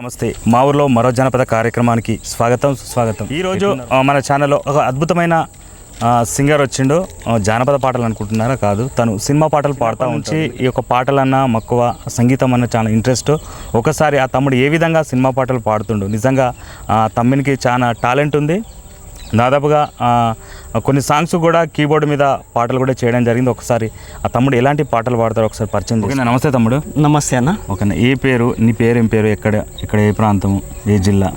నమస్తే. మా ఊర్లో మరో జనపద కార్యక్రమానికి స్వాగతం సుస్వాగతం. ఈరోజు మన ఛానల్లో ఒక అద్భుతమైన సింగర్ వచ్చిండు. జానపద పాటలు అనుకుంటున్నారా? కాదు, తను సినిమా పాటలు పాడుతూ ఉంచి ఈ యొక్క పాటలన్నా మక్కువ, సంగీతం అన్న చాలా ఇంట్రెస్ట్. ఒకసారి ఆ తమ్ముడు ఏ విధంగా సినిమా పాటలు పాడుతుండు, నిజంగా తమ్మునికి చాలా టాలెంట్ ఉంది. దాదాపుగా కొన్ని సాంగ్స్ కూడా కీబోర్డ్ మీద పాటలు కూడా చేయడం జరిగింది. ఒకసారి ఆ తమ్ముడు ఎలాంటి పాటలు పాడతారో ఒకసారి పరిచయం. ఓకేనా? నమస్తే తమ్ముడు. నమస్తే అన్న. ఓకేనా, నీ పేరు ఏం పేరు, ఇక్కడ ఏ ప్రాంతం, ఏ జిల్లా?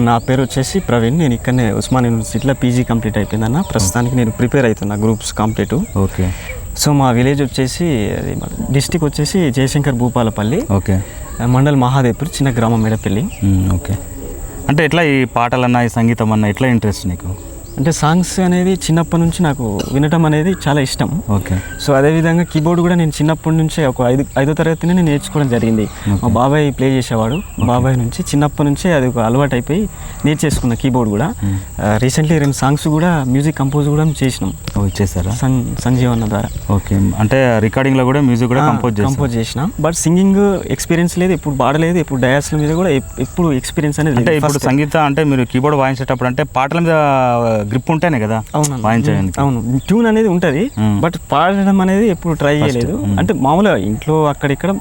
నా పేరు వచ్చేసి ప్రవీణ్. నేను ఇక్కడనే ఉస్మాన్ యూనివర్సిటీలో పీజీ కంప్లీట్ అయిపోయిందన్న. ప్రస్తుతానికి నేను ప్రిపేర్ అవుతున్నా గ్రూప్స్ కాంపిటేటివ్. ఓకే. సో మా విలేజ్ వచ్చేసి డిస్టిక్ వచ్చేసి జయశంకర్ భూపాలపల్లి. ఓకే. మండల్ మహాదేవ్పూర్, చిన్న గ్రామం మెడపల్లి. ఓకే. అంటే ఎట్లా ఈ పాటలన్నా ఈ సంగీతం అన్న ఎట్లా ఇంట్రెస్ట్ నీకు? అంటే సాంగ్స్ అనేది చిన్నప్పటి నుంచి నాకు వినటం అనేది చాలా ఇష్టం. ఓకే. సో అదేవిధంగా కీబోర్డ్ కూడా నేను చిన్నప్పటి నుంచే ఒక ఐదో తరగతినే నేను నేర్చుకోవడం జరిగింది. మా బాబాయ్ ప్లే చేసేవాడు. బాబాయ్ నుంచి చిన్నప్పటి నుంచే అది ఒక అలవాటు అయిపోయి నేర్చేసుకున్న కీబోర్డ్ కూడా. రీసెంట్లీ 2 సాంగ్స్ కూడా మ్యూజిక్ కంపోజ్ కూడా చేసినాం. చేశారా? సంజీవన్న ద్వారా. ఓకే. అంటే రికార్డింగ్లో కూడా మ్యూజిక్ కూడా కంపోజ్ చేసినాం. బట్ సింగింగ్ ఎక్స్పీరియన్స్ లేదు, ఎప్పుడు పాడలేదు, ఎప్పుడు డయాస్ల మీద కూడా ఎప్పుడు ఎక్స్పీరియన్స్ అనేది. అంటే ఇప్పుడు సంగీతం అంటే మీరు కీబోర్డ్ వాయించేటప్పుడు అంటే పాటల మీద గ్రిప్ ఉంటేనే కదా వాయించడానికి. అవును, ట్యూన్ అనేది ఉంటుంది, బట్ పాడడం అనేది ఎప్పుడు ట్రై చేయలేదు. అంటే మామూలుగా ఇంట్లో అక్కడిక్కడ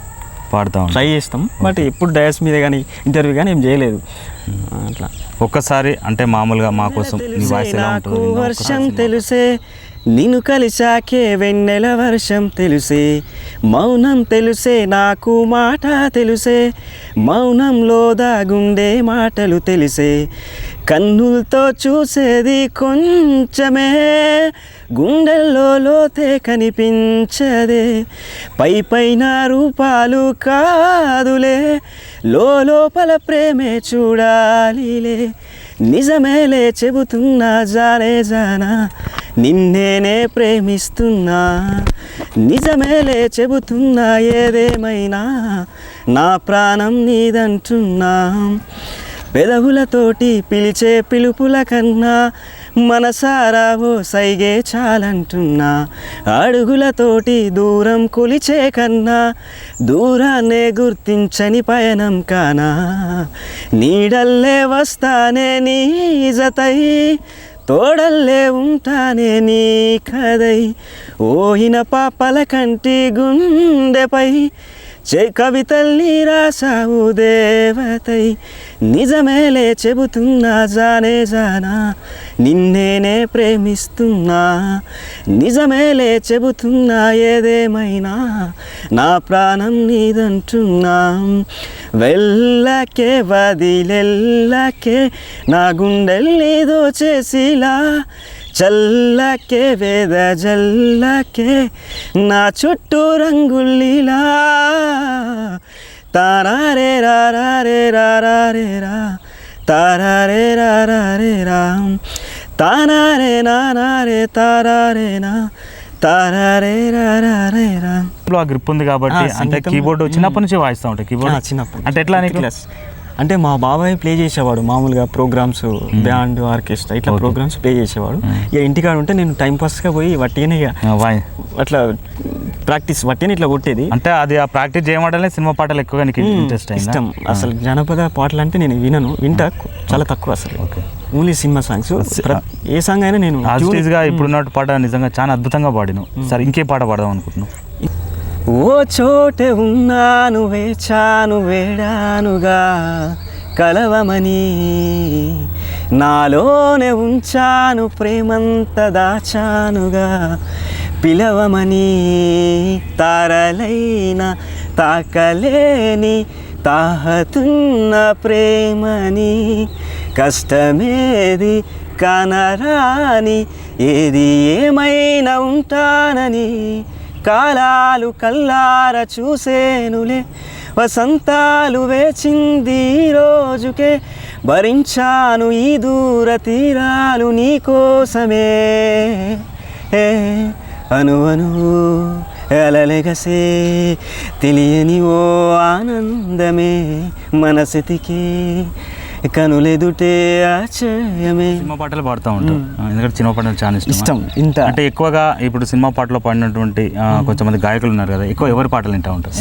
పాడతాం, ట్రై చేస్తాం, బట్ ఎప్పుడు డయాస్ మీద కానీ ఇంటర్వ్యూ కానీ ఏం చేయలేదు. అట్లా ఒక్కసారి అంటే మామూలుగా మా కోసం నీ వాయిస్ ఎలా ఉంటుంది? వర్షం తెలుసే, నిన్ను కలిసాకే వెన్నెల వర్షం తెలుసే, మౌనం తెలుసే నాకు మాట తెలుసే, మౌనంలో దాగుండే మాటలు తెలిసే, కన్నులతో చూసేది కొంచెమే, గుండెల్లో లోతే కనిపించదే, పైన రూపాలు కాదులే, లోపల ప్రేమే చూడాలిలే, నిజమేలే చెబుతున్నా జానా, నిన్నేనే ప్రేమిస్తున్నా, నిజమేలే చెబుతున్నా, ఏదేమైనా నా ప్రాణం నీదంటున్నా, పెదవులతోటి పిలిచే పిలుపుల కన్నా మనసారా ఓ సైగే చాలంటున్నా, అడుగులతోటి దూరం కొలిచే కన్నా దూరాన్నే గుర్తించని పయనం కానా, నీడల్లే వస్తానే నీ జతై, తోడల్లే ఉంటానే నీ కదై, ఓహిన పాపల కంటి గుండెపై కవితల్ని రాసావు దేవతై, నిజమేలే చెబుతున్నా జానా, నిన్నేనే ప్రేమిస్తున్నా, నిజమేలే చెబుతున్నా, ఏదేమైనా నా ప్రాణం నీదంటున్నా, వెళ్ళకే వదిలెళ్ళకే నా గుండెల్ని దోచేసిలా, చల్లకే వేద జల్లకే నా చుట్టూ రంగుల్లీలా, తారారే రారే రారే రా, తారారే రారే రా, తానారే నానారే తారారే నా, తారారే రారే రా. ఆ గ్రిప్ ఉంది కాబట్టి అంటే కీబోర్డ్ చిన్నప్పటి నుంచి వాయిస్తూ ఉంటాయి. కీబోర్డ్ చిన్నప్పటి అంటే ఎట్లా క్లాస్ అంటే మా బాబాయ్ ప్లే చేసేవాడు మామూలుగా ప్రోగ్రామ్స్, బ్యాండ్, ఆర్కెస్ట్రా ఇట్లా ప్రోగ్రామ్స్ ప్లే చేసేవాడు. ఇక ఇంటికాడ ఉంటే నేను టైంపాస్గా పోయి వట్టిగానే అట్లా ప్రాక్టీస్ వట్టిని ఇట్లా కొట్టేది. అంటే అది ఆ ప్రాక్టీస్ చేయమంటే సినిమా పాటలు ఎక్కువగా నీకు ఇంట్రెస్ట్ ఇష్టం. అసలు జానపద పాటలు అంటే నేను వింటా చాలా తక్కువ అసలు. Only cinema songs. ఏ సాంగ్ అయినా నేను ఇప్పుడున్న పాట నిజంగా చాలా అద్భుతంగా పాడిను. సరే, ఇంకే పాట పాడదాం అనుకుంటున్నాను. ఓ చోటే ఉన్నాను, వేచాను, వేడానుగా కలవమని, నాలోనే ఉంచాను, ప్రేమంత దాచానుగా పిలవమని, తారలైన తాకలేని తాహతున్న ప్రేమని, కష్టమేది కనరాని ఏది ఏమైనా ఉంటానని, కాలాలు కల్లార చూసేనులే, వసంతాలు వేచింది ఈ రోజుకే, భరించాను ఈ దూర తీరాలు నీకోసమే, అను అలలెగసే తెలియని ఓ ఆనందమే, మనసితికి కనులెదుటే ఆశ్చర్యమే. సినిమా పాటలు పాడుతూ ఉంటాం ఎందుకంటే సినిమా పాటలు చాలా ఇష్టం. ఇంత అంటే ఎక్కువగా ఇప్పుడు సినిమా పాటలో పాడినటువంటి కొంతమంది గాయకులు ఉన్నారు కదా, ఎక్కువ ఎవరి పాటలు వింటూ ఉంటారు?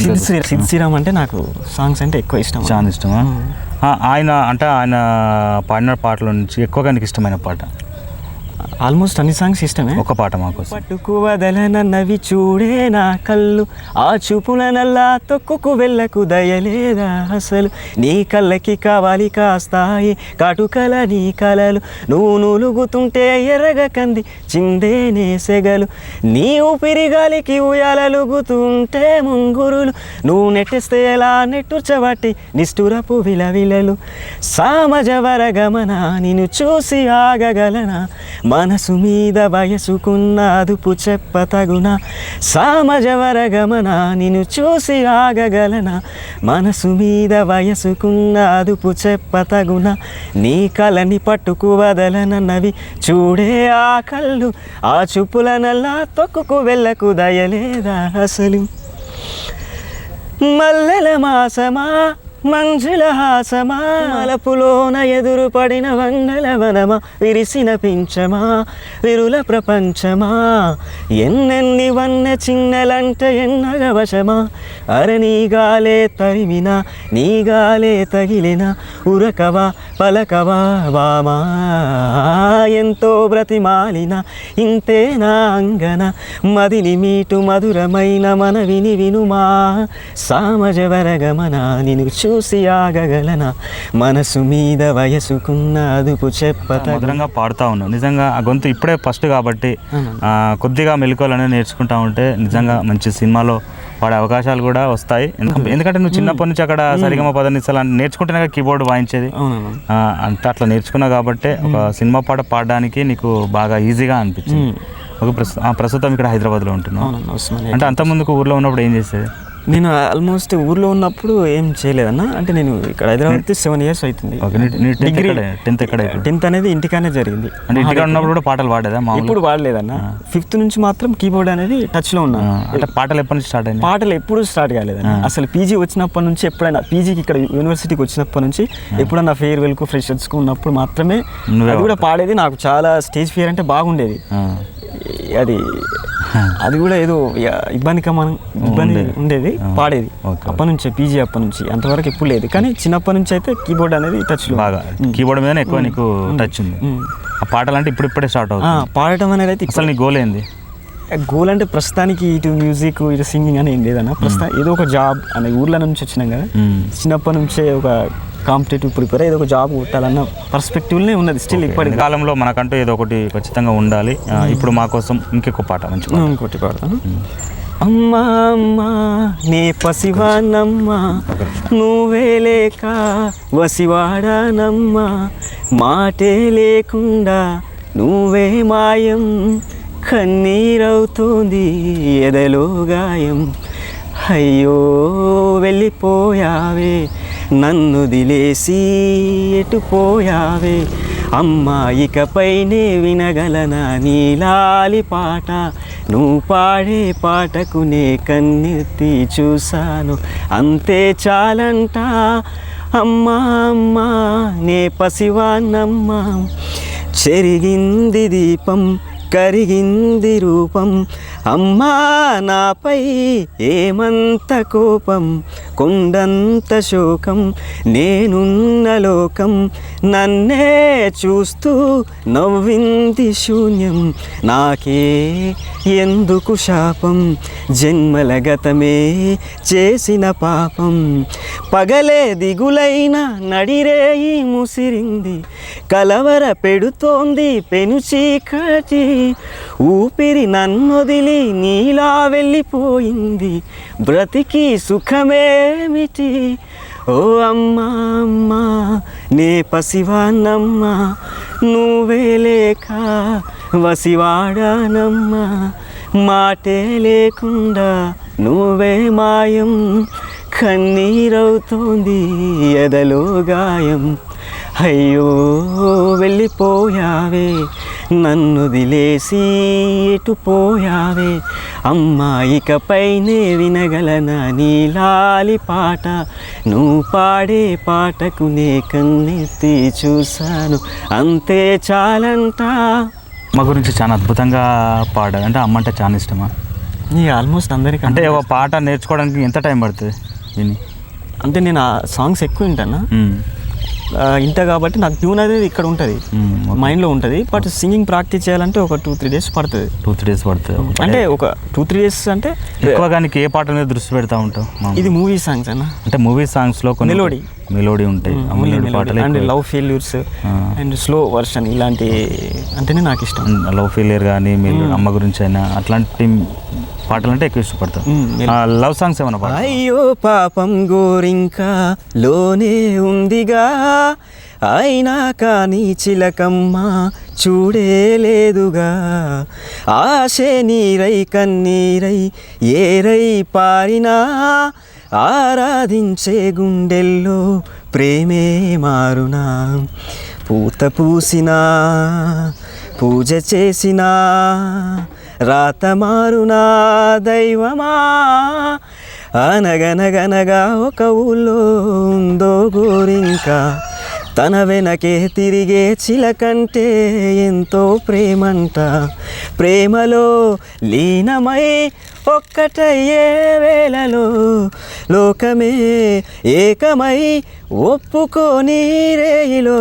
సిద్ శ్రీరామ్ అంటే నాకు సాంగ్స్ అంటే ఎక్కువ ఇష్టం. చాలా ఇష్టమా? ఆయన అంటే ఆయన పాడిన పాటల నుంచి ఎక్కువగా నీకు ఇష్టమైన పాట? ఆల్మోస్ట్ అన్ని సాంగ్స్ ఇష్టమే. ఒక పాట మాకు. పట్టుకు వదలనన్నవి చూడే నా కళ్ళు, ఆ చూపుల నల్లా తొక్కుకు వెళ్ళకు దయలేదా అసలు, నీ కళ్ళకి కావాలి కాస్తాయి కాటుకల నీ కలలు, నువ్వు నూలుగుతుంటే ఎర్రగ కంది చిందేనే సెగలు, నీ ఊపిరి గాలికి ఉయ్యాలలుగుతుంటే ముంగురులు, నువ్వు నెట్టేస్తే ఎలా నెట్టుర్చబట్టి నిష్ఠురపు విలవిలలు, సామజవర గమన నిన్ను చూసి ఆగగలనా, మనసు మీద వయసుకున్న అదుపు చెప్పతగునా, సామజవర గమన నిన్ను చూసి ఆగగలనా, మనసు మీద వయసుకున్న అదుపు చెప్పతగునా, నీ కలని పట్టుకు వదలనన్నవి చూడే ఆ కళ్ళు, ఆ చూపులనల్లా తొక్కుకు వెళ్ళకు దయలేదా అసలు, మల్లెల మాసమా మంజుల హాసమా మలపులోన ఎదురు పడిన వందల వనమా, విరిసిన పించమా విరుల ప్రపంచమా, ఎన్నెన్ని వన్నె చిన్నెలంటే ఎన్నగ వశమా, అరే నీ గాలే తరిమినా నీ గాలే తగిలినా, ఉరకవా పలకవా వామా, ఎంతో బ్రతిమాలిన ఇంతే నా అంగన, మదిని మీటు మధురమైన మనవిని వినుమా, సామజవర గమన నిన్ను చూసి ఆగగలనా, మనసు మీద వయసుకున్న అదుపు చెప్పత. మధురంగా పాడుతూ ఉన్నావు. నిజంగా ఆ గొంతు ఇప్పుడే ఫస్ట్ కాబట్టి కొద్దిగా మెలకువలు నేర్చుకుంటా ఉంటే నిజంగా మంచి సినిమాలో పాడే అవకాశాలు కూడా వస్తాయి. ఎందుకంటే నువ్వు చిన్నప్పటి నుంచి అక్కడ సరిగమ పదనిసలు నేర్చుకుంటేనే కీబోర్డ్ వాయించేది, అంటే అట్లా నేర్చుకున్నావు కాబట్టి ఒక సినిమా పాట పాడడానికి నీకు బాగా ఈజీగా అనిపించింది. ఒక ప్రస్తుతం ఇక్కడ హైదరాబాద్లో ఉంటున్నావు. అంటే అంతకుముందుకు ఊర్లో ఉన్నప్పుడు ఏం చేసేది? నేను ఆల్మోస్ట్ ఊర్లో ఉన్నప్పుడు ఏం చేయలేదన్న, అంటే నేను ఇక్కడ హైదరాబాద్ 7 years అవుతుంది. డిగ్రీ 10th అనేది ఇంటికానే జరిగింది. అంటే ఇంటికాడ ఉన్నప్పుడు కూడా పాటలు పాడేదా? ఇప్పుడు పాడలేదన్న, 5th నుంచి మాత్రం కీబోర్డ్ అనేది టచ్లో ఉన్నాను. అంటే పాటలు ఎప్పటి నుంచి స్టార్ట్ అయ్యాయి? పాటలు ఎప్పుడు స్టార్ట్ కాలేదన్న, అసలు పీజీ వచ్చినప్పటి నుంచి, ఎప్పుడైనా పీజీకి ఇక్కడ యూనివర్సిటీకి వచ్చినప్పటి నుంచి ఎప్పుడన్నా ఫేర్వెల్కు ఫ్రెషర్స్కు ఉన్నప్పుడు మాత్రమే అది కూడా పాడేది. నాకు చాలా స్టేజ్ ఫియర్ అంటే బాగుండేది. అది కూడా ఏదో ఇబ్బంది ఉండేది, పాడేది అప్పటి నుంచే, పీజీ అప్పటి నుంచి. అంతవరకు ఎప్పుడు లేదు, కానీ చిన్నప్పటి నుంచి అయితే కీబోర్డ్ అనేది టచ్లో బాగా, కీబోర్డ్ మీద ఎక్కువ నీకు టచ్ ఉంది. ఆ పాటలు అంటే ఇప్పుడే స్టార్ట్ అవుతుంది పాడటం అనేది అయితే. అసలు నీ గోల్ ఏంది? గోల్ అంటే ప్రస్తుతానికి ఇటు మ్యూజిక్ ఇటు సింగింగ్ అని ఏం లేదన్న, ప్రస్తుతం ఏదో ఒక జాబ్ అనే ఊర్ల నుంచి వచ్చినాం కదా, చిన్నప్పటి నుంచే ఒక కాంపిటేటివ్ ప్రిపేర్ ఏదో ఒక జాబ్ కొట్టాలన్న పర్స్పెక్టివ్నే ఉన్నది స్టిల్. ఇప్పటి కాలంలో మనకంటూ ఏదో ఒకటి ఖచ్చితంగా ఉండాలి. ఇప్పుడు మా కోసం ఇంకొక పాట, మంచి ఇంకోటి పాడతాను. అమ్మా అమ్మా నే పసివానమ్మా, నువ్వే లేక వసివాడానమ్మా, మాటే లేకుండా నువ్వే మాయం, కన్నీరవుతోంది ఎదలో గాయం, అయ్యో వెళ్ళిపోయావే నన్ను దిలేసి ఎటుపోయావే, అమ్మా ఇకపైనే వినగలనా నీలాలి పాట, నువ్వు పాడే పాటకు నే కన్నెత్తి చూశాను అంతే చాలంట, అమ్మా అమ్మా నే పసివాన్నమ్మా, చెరిగింది దీపం కరిగింది రూపం, అమ్మా నాపై ఏమంత కోపం, కొండంత శోకం, నేనున్న లోకం నన్నే చూస్తూ నవ్వింది శూన్యం, నాకే ఎందుకు శాపం, జన్మల గతమే చేసిన పాపం, పగలే దిగులైన నడిరేయి ముసిరింది, కలవర పెడుతోంది పెను చీకటి, ఊపిరి నన్నొదిలి నీలా వెళ్ళిపోయింది, బ్రతికి సుఖమేమిటి, ఓ అమ్మా అమ్మా నే పసివానమ్మా, నువ్వే లేక వసివాడానమ్మా, మాటే లేకుండా నువ్వే మాయం, కన్నీరవుతోంది ఎదలో గాయం, అయ్యో వెళ్ళిపోయావే నన్ను దిలేసి ఎటు పోయావే అమ్మా, ఇకపైనే వినగలనా నీ లాలి పాట, నువ్వు పాడే పాటకు నే కన్నెత్తి చూశాను, అంతే చాలంట. అమ్మ గురించి చాలా అద్భుతంగా పాడారు. అంటే అమ్మ అంటే చాలా ఇష్టమా? నీ ఆల్మోస్ట్ అందరికీ. అంటే ఒక పాట నేర్చుకోవడానికి ఎంత టైం పడుతుంది విని? అంటే నేను ఆ సాంగ్స్ ఎక్కువ వింటాను ఇంట కాబట్టి నాకు ట్యూన్ అనేది ఇక్కడ ఉంటుంది, మైండ్లో ఉంటుంది. బట్ సింగింగ్ ప్రాక్టీస్ చేయాలంటే ఒక 2-3 days పడుతుంది. 2-3 days పడుతుంది. అంటే ఒక 2-3 days అంటే ఎక్కువగా నీకు ఏ పాట మీద దృష్టి పెడతా ఉంటావు? ఇది మూవీ సాంగ్స్ అన్న. అంటే మూవీ సాంగ్స్లో కొన్ని మెలోడీ ఉంటాయి, and love failures and slow version ఇలాంటి అంటేనే నాకు ఇష్టం. లవ్ ఫెయిలియర్ కానీ అమ్మ గురించి అయినా అట్లాంటి పాటలు అంటే ఎక్కువ ఇష్టపడతాం. లవ్ సాంగ్స్ ఏమన్నా పాట? అయ్యో పాపం గోరింకా లోనే ఉందిగా, అయినా కానీ చిలకమ్మ చూడేలేదుగా, ఆశే నీరై కన్నీరై ఏరై పారినా, ఆరాధించే గుండెల్లో ప్రేమే మారునా, పూత పూసినా పూజ చేసినా రాత మారునా దైవమా, అనగనగనగా ఒక ఊళ్ళో ఉందో గోరింక, తన వెనకే తిరిగే చిలకంటే ఎంతో ప్రేమంట, ప్రేమలో లీనమై ఒక్కటయ్యే వేళలో లోకమే ఏకమై ఒప్పుకోని రేయిలో,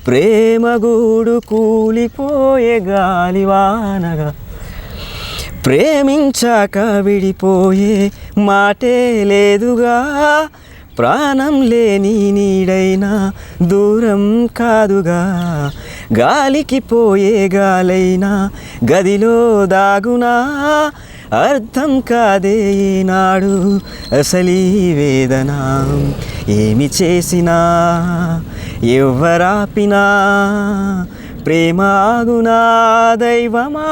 ప్రేమ గూడు కూలిపోయే గాలివానగా, ప్రేమించాక విడిపోయే మాటే లేదుగా, ప్రాణం లేని నీడైనా దూరం కాదుగా, గాలికి పోయే గాలైనా గదిలో దాగునా, అర్థం కాదే ఈనాడు అసలీ వేదన, ఏమి చేసినా ఎవ్వరాపినా ప్రేమ ఆగునా దైవమా,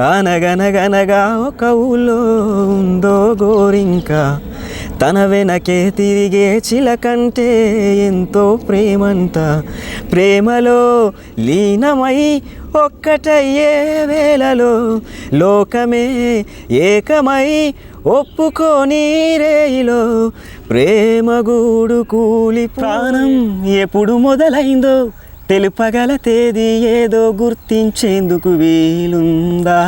అనగనగనగా ఒక ఊళ్ళో ఉందో గోరింక, తన వెనకే తిరిగే చిలకంటే ఎంతో ప్రేమంట, ప్రేమలో లీనమై ఒక్కటయ్యే వేళలో లోకమే ఏకమై ఒప్పుకోని రేయిలో, ప్రేమ గూడు కూలి ప్రాణం ఎప్పుడు మొదలైందో తెలుపగల తేదీ ఏదో గుర్తించేందుకు వీలుందా,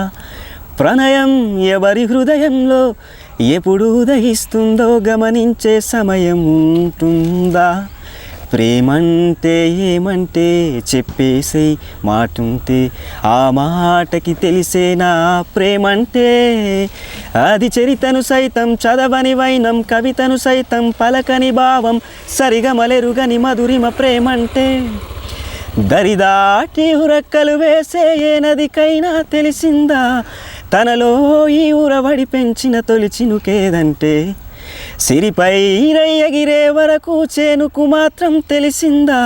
ప్రణయం ఎవరి హృదయంలో ఎప్పుడు ఉదయిస్తుందో గమనించే సమయం ఉంటుందా, ప్రేమంటే ఏమంటే చెప్పేసే మాటుంటే ఆ మాటకి తెలిసేనా ప్రేమంటే, అది చరితను సైతం చదవని వైనం, కవితను సైతం పలకని భావం, సరిగమలెరుగని మధురిమ ప్రేమంటే, దరిదాటి ఉరక్కలు వేసే ఏ నదికైనా తెలిసిందా, తనలో ఈ ఉరవడి పెంచిన తొలి చినుకేదంటే, సిరిపై ఎగిరే వరకు చేనుకు మాత్రం తెలిసిందా,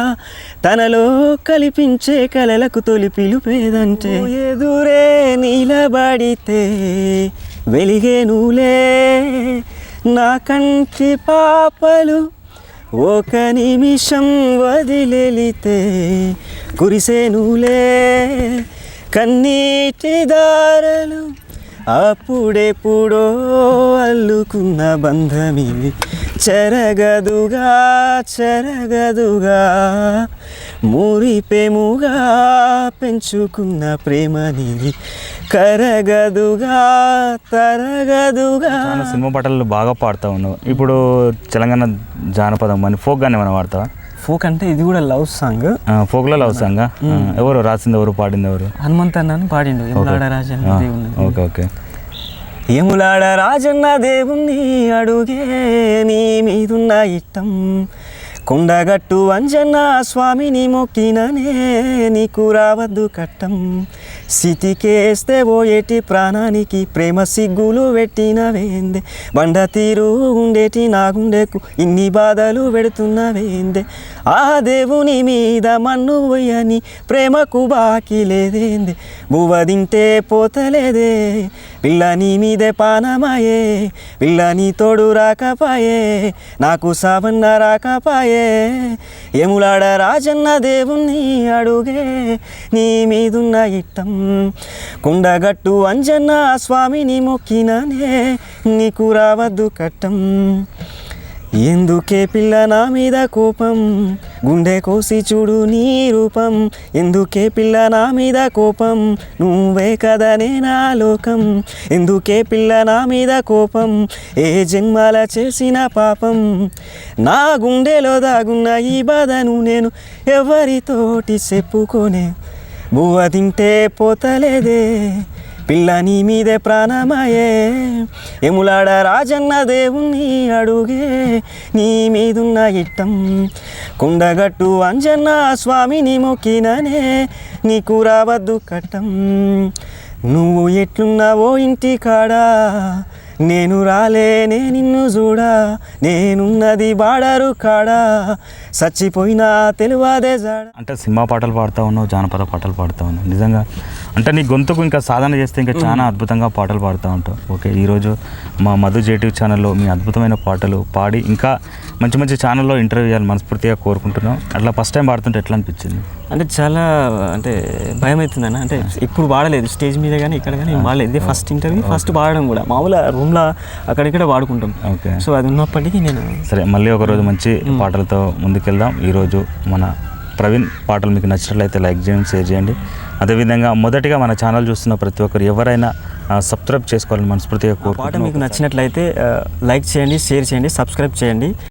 తనలో కల్పించే కలలకు తొలి పిలుపేదంటే, ఎదురే నిలబడితే వెలిగే నూలే నా కంటి పాపలు, ఒక నిమిషం వదిలేలితే కురిసేనులే కన్నీటి దారలు, అప్పుడెప్పుడో అల్లుకున్న బంధమిది చెరగదుగా చెరగదుగా, మురిపెముగా పెంచుకున్న ప్రేమనిది కరగదుగా తరగదుగా. సినిమా పాటలు బాగా పాడుతూ ఉన్నావు. ఇప్పుడు తెలంగాణ జానపదం అని ఫోక్ గానే ఏమైనా పాడతావా? ఫోక్ అంటే ఇది కూడా లవ్ సాంగ్. ఫోక్లో లవ్ సాంగ్. ఎవరు రాసింది, ఎవరు పాడింది, ఎవరు? హనుమంత్ అన్నని పాడిండు. ఎములాడ రాజన్న దేవుణ్ణి. Okay okay. ఎములాడ రాజన్న దేవుణ్ణి అడుగే నీ మీదున్న ఇట్టం, కొండగట్టు అంజన్న స్వామిని మొక్కిననే నీకు రావద్దు కట్టం, సితికేస్తే ఓయేటి ప్రాణానికి ప్రేమ సిగ్గులు పెట్టినవేందే, బండ తీరు ఉండేటి నా గుండెకు ఇన్ని బాధలు పెడుతున్నవేందే, ఆ దేవుని మీద మన్ను పోయని ప్రేమకు బాకీ లేదేందే, బువ్వ తింటే పోతలేదే పిల్ల నీ మీదే పానమాయే, పిల్ల నీ తోడు రాకపాయే నాకు సావన్న రాకపాయే, ఎములాడ రాజన్న దేవుణ్ణి అడుగే నీ మీదున్న ఇట్టం కొండగట్టు అంజన్న స్వామిని మొక్కిననే నీకు రావద్దు కట్టం ఎందుకే పిల్ల నా మీద కోపం గుండె కోసి చూడు నీ రూపం ఎందుకే పిల్ల నా మీద కోపం నువ్వే కదనే నా లోకం ఎందుకే పిల్ల నా మీద కోపం ఏ జన్మల చేసిన పాపం నా గుండెలో దాగున్న ఈ బాధను నేను ఎవరితోటి చెప్పుకోనే బువ్వ తింటే పోతలేదే పిల్ల నీ మీదే ప్రాణమయే ఎములాడ రాజన్న దేవుణ్ణి అడుగే నీ మీదున్న ఇట్టం కొండగట్టు అంజన్న స్వామిని మొక్కిననే నీకు రావద్దు కట్టం నువ్వు ఎట్లున్నావో ఇంటి కాడా నేను రాలేనే నిన్ను చూడా నేనున్నది బాడరు కాడా చచ్చిపోయినా తెలువాదే జాడ. అంటే సినిమా పాటలు పాడుతూ ఉన్నావు, జానపద పాటలు పాడుతూ ఉన్నావు. నిజంగా అంటే నీ గొంతుకు ఇంకా సాధన చేస్తే ఇంకా చాలా అద్భుతంగా పాటలు పాడుతూ ఉంటావు. ఓకే, ఈరోజు మా మధు జేటివ్ ఛానల్లో మీ అద్భుతమైన పాటలు పాడి ఇంకా మంచి మంచి ఛానల్లో ఇంటర్వ్యూ చేయాలని మనస్ఫూర్తిగా కోరుకుంటున్నాం. అట్లా ఫస్ట్ టైం పాడుతుంటే ఎట్లా అనిపించింది? అంటే చాలా అంటే భయం అవుతుందన్న. అంటే ఇప్పుడు పాడలేదు స్టేజ్ మీద కానీ ఇక్కడ కానీ పాడలేదు. ఇది ఫస్ట్ ఇంటర్వ్యూ, ఫస్ట్ పాడడం కూడా మామూలుగా రూమ్లో అక్కడిక్కడ పాడుకుంటాం. ఓకే, సో అది ఉన్నప్పటికీ నేను సరే మళ్ళీ ఒకరోజు మంచి పాటలతో ముందుకెళ్దాం. ఈరోజు మన ప్రవీణ్ పాటలు మీకు నచ్చినట్లయితే లైక్ చేయండి, షేర్ చేయండి. అదేవిధంగా మొదటిగా మన ఛానల్ చూస్తున్న ప్రతి ఒక్కరు ఎవరైనా సబ్స్క్రైబ్ చేసుకోవాలని మనస్ఫూర్తిగా పాట మీకు నచ్చినట్లయితే లైక్ చేయండి, షేర్ చేయండి, సబ్స్క్రైబ్ చేయండి.